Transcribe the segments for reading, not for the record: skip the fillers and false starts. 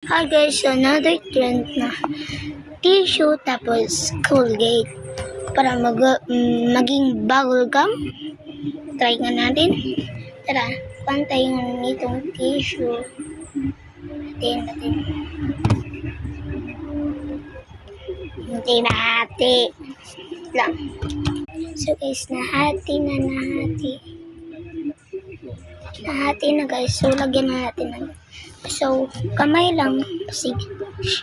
Hi guys, another trend na tissue tapos Colgate para maging bubble gum. Try nga natin. Tara, pantay yung itong tissue. Natin. Hindi nahati. Lang. So guys, nahati na guys. So lagyan na natin ng kamay lang. Sige.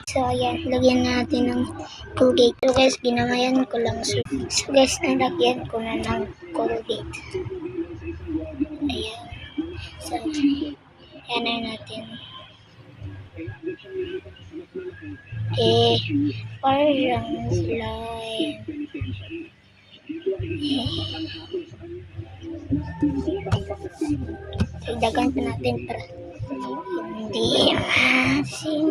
So ayan, lagyan natin ng Colgate. So guys, ginamayan ko lang. So guys, nalagyan ko na ng Colgate. Ayan. So, ayan na natin. Parang slime. Dagan pa natin para hindi asin.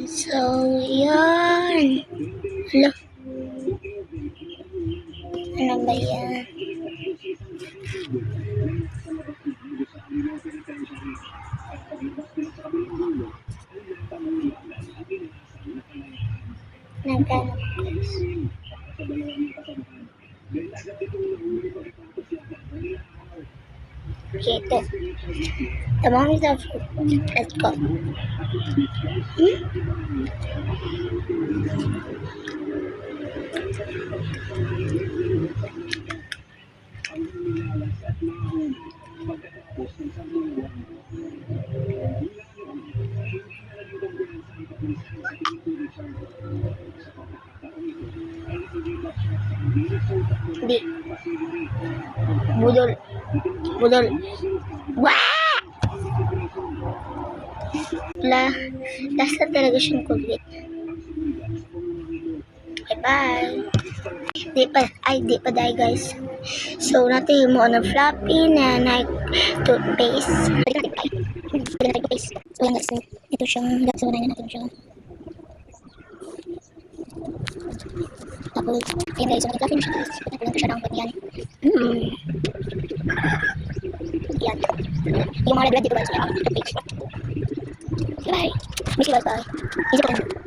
So, yan. Hala. Ano ba yan? Nagkano guys? Okay, ito. The mom is the food. Let's go. Di. Budol. Wah! Lasa talaga siyang Colgate. Bye-bye. Di pa dahil guys. So, natin mo ng floppy na toothpaste. So, yan guys. Ito siyang, so, na natin siya. Tapos, ayan guys. So, nag-floppy na siya guys. Tapos, lang siya ng yan. Yan. Yung mga red dito guys. Yan. Toothpaste. Bye. Miss you guys. Bye. Easy pa rin.